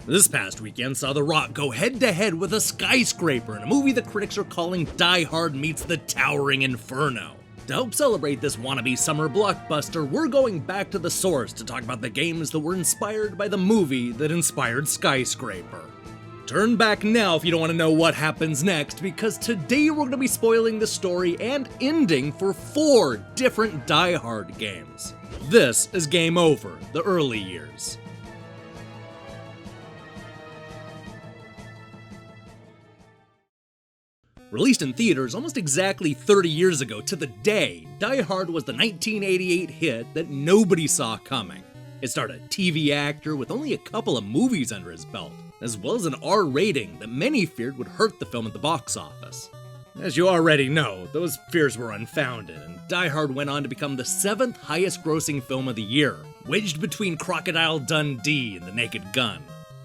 This past weekend saw The Rock go head-to-head with a Skyscraper in a movie the critics are calling Die Hard meets the Towering Inferno. To help celebrate this wannabe summer blockbuster, we're going back to the source to talk about the games that were inspired by the movie that inspired Skyscraper. Turn back now if you don't want to know what happens next, because today we're going to be spoiling the story and ending for 4 different Die Hard games. This is Game Over, the early years. Released in theaters almost exactly 30 years ago to the day, Die Hard was the 1988 hit that nobody saw coming. It starred a TV actor with only a couple of movies under his belt, as well as an R rating that many feared would hurt the film at the box office. As you already know, those fears were unfounded, and Die Hard went on to become the 7th highest grossing film of the year, wedged between Crocodile Dundee and The Naked Gun.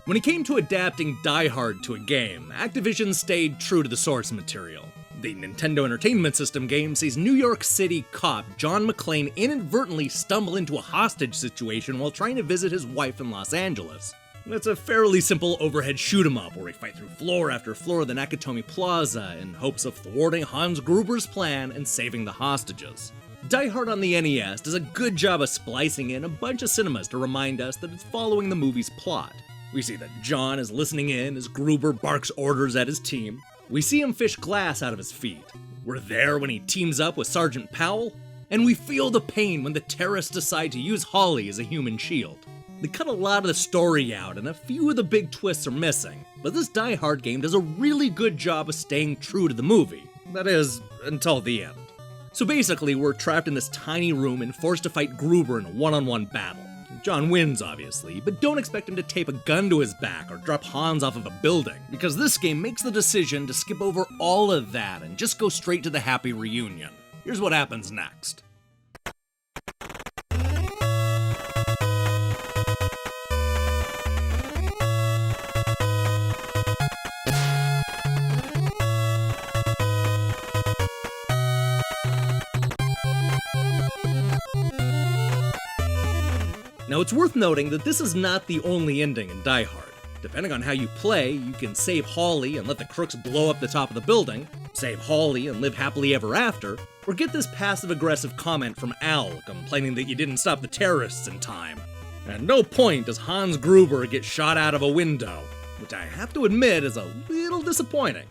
When it came to adapting Die Hard to a game, Activision stayed true to the source material. The Nintendo Entertainment System game sees New York City cop John McClane inadvertently stumble into a hostage situation while trying to visit his wife in Los Angeles. It's a fairly simple overhead shoot-'em-up where we fight through floor after floor of the Nakatomi Plaza in hopes of thwarting Hans Gruber's plan and saving the hostages. Die Hard on the NES does a good job of splicing in a bunch of cinemas to remind us that it's following the movie's plot. We see that John is listening in as Gruber barks orders at his team. We see him fish glass out of his feet. We're there when he teams up with Sergeant Powell. And we feel the pain when the terrorists decide to use Holly as a human shield. They cut a lot of the story out and a few of the big twists are missing, but this Die Hard game does a really good job of staying true to the movie. That is, until the end. So basically, we're trapped in this tiny room and forced to fight Gruber in a one-on-one battle. John wins, obviously, but don't expect him to tape a gun to his back or drop Hans off of a building, because this game makes the decision to skip over all of that and just go straight to the happy reunion. Here's what happens next. Now, it's worth noting that this is not the only ending in Die Hard. Depending on how you play, you can save Holly and let the crooks blow up the top of the building, save Holly and live happily ever after, or get this passive-aggressive comment from Al complaining that you didn't stop the terrorists in time. At no point does Hans Gruber get shot out of a window, which I have to admit is a little disappointing.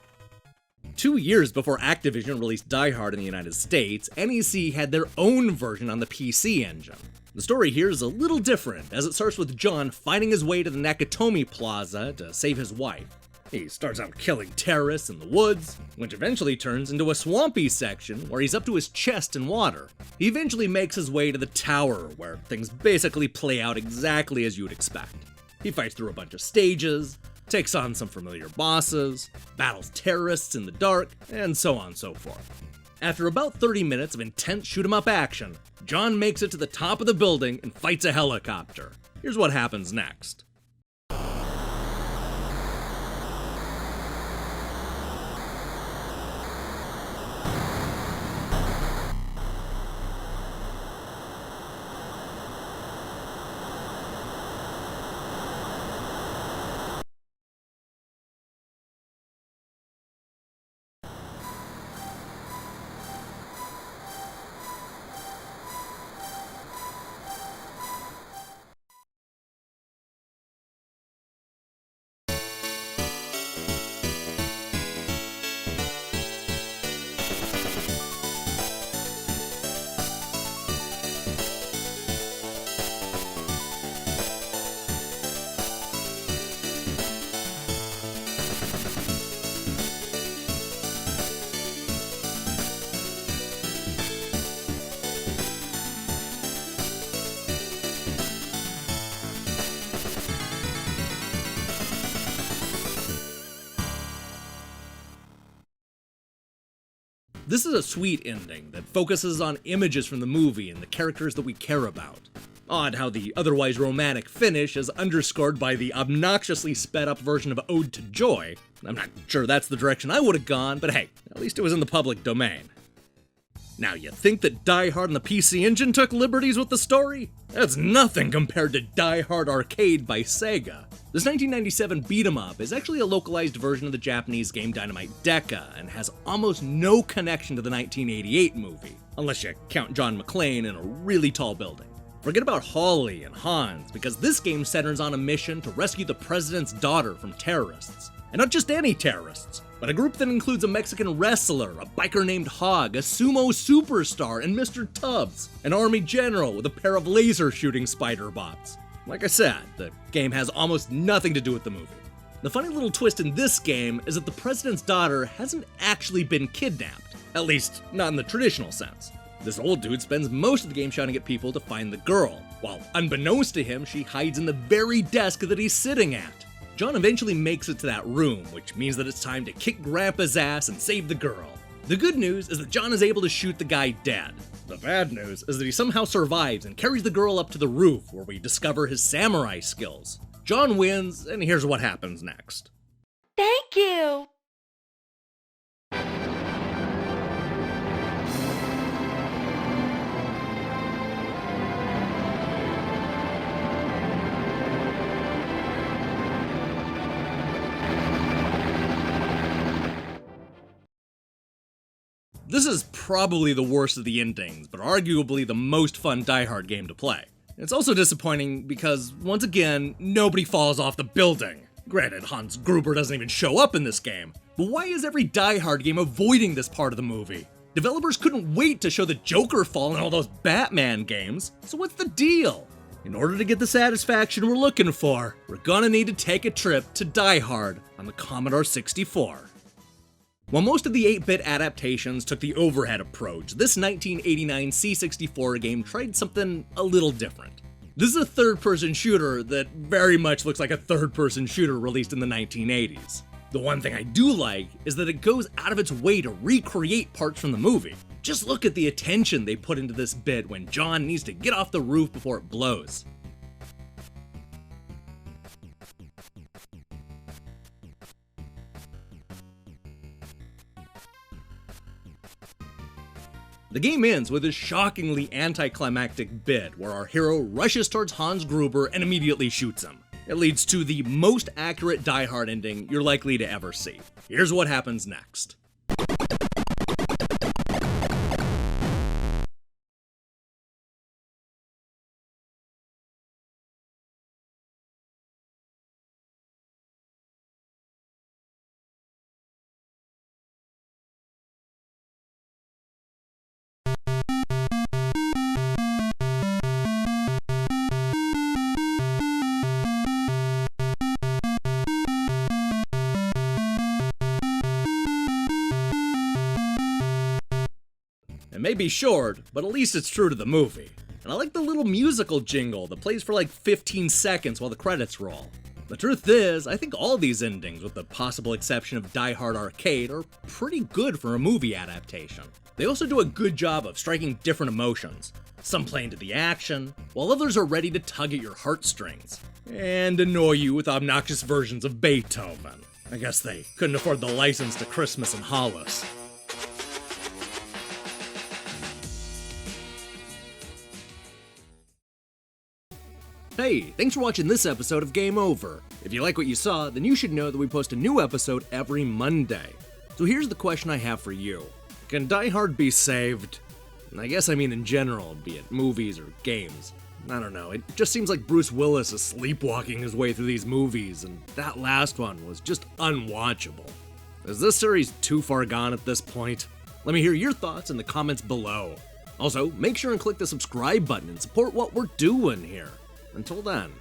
2 years before Activision released Die Hard in the United States, NEC had their own version on the PC engine. The story here is a little different, as it starts with John fighting his way to the Nakatomi Plaza to save his wife. He starts out killing terrorists in the woods, which eventually turns into a swampy section where he's up to his chest in water. He eventually makes his way to the tower, where things basically play out exactly as you would expect. He fights through a bunch of stages, takes on some familiar bosses, battles terrorists in the dark, and so on and so forth. After about 30 minutes of intense shoot-'em-up action, John makes it to the top of the building and fights a helicopter. Here's what happens next. This is a sweet ending that focuses on images from the movie and the characters that we care about. Odd how the otherwise romantic finish is underscored by the obnoxiously sped up version of Ode to Joy. I'm not sure that's the direction I would have gone, but hey, at least it was in the public domain. Now, you think that Die Hard on the PC Engine took liberties with the story? That's nothing compared to Die Hard Arcade by Sega. This 1997 beat-em-up is actually a localized version of the Japanese game Dynamite Deca and has almost no connection to the 1988 movie, unless you count John McClane in a really tall building. Forget about Holly and Hans, because this game centers on a mission to rescue the president's daughter from terrorists. And not just any terrorists, but a group that includes a Mexican wrestler, a biker named Hog, a sumo superstar, and Mr. Tubbs, an army general with a pair of laser shooting spider bots. Like I said, the game has almost nothing to do with the movie. The funny little twist in this game is that the president's daughter hasn't actually been kidnapped, at least not in the traditional sense. This old dude spends most of the game shouting at people to find the girl, while unbeknownst to him, she hides in the very desk that he's sitting at. John eventually makes it to that room, which means that it's time to kick Grandpa's ass and save the girl. The good news is that John is able to shoot the guy dead. The bad news is that he somehow survives and carries the girl up to the roof, where we discover his samurai skills. John wins, and here's what happens next. Thank you! This is probably the worst of the endings, but arguably the most fun Die Hard game to play. It's also disappointing because, once again, nobody falls off the building. Granted, Hans Gruber doesn't even show up in this game, but why is every Die Hard game avoiding this part of the movie? Developers couldn't wait to show the Joker fall in all those Batman games, so what's the deal? In order to get the satisfaction we're looking for, we're gonna need to take a trip to Die Hard on the Commodore 64. While most of the 8-bit adaptations took the overhead approach, this 1989 C64 game tried something a little different. This is a third-person shooter that very much looks like a third-person shooter released in the 1980s. The one thing I do like is that it goes out of its way to recreate parts from the movie. Just look at the attention they put into this bit when John needs to get off the roof before it blows. The game ends with a shockingly anticlimactic bit where our hero rushes towards Hans Gruber and immediately shoots him. It leads to the most accurate Die Hard ending you're likely to ever see. Here's what happens next. It may be short, but at least it's true to the movie. And I like the little musical jingle that plays for like 15 seconds while the credits roll. The truth is, I think all these endings, with the possible exception of Die Hard Arcade, are pretty good for a movie adaptation. They also do a good job of striking different emotions. Some play into the action, while others are ready to tug at your heartstrings, and annoy you with obnoxious versions of Beethoven. I guess they couldn't afford the license to Christmas in Hollis. Hey, thanks for watching this episode of Game Over. If you like what you saw, then you should know that we post a new episode every Monday. So here's the question I have for you. Can Die Hard be saved? And I guess I mean in general, be it movies or games. I don't know, it just seems like Bruce Willis is sleepwalking his way through these movies, and that last one was just unwatchable. Is this series too far gone at this point? Let me hear your thoughts in the comments below. Also, make sure and click the subscribe button and support what we're doing here. Until then.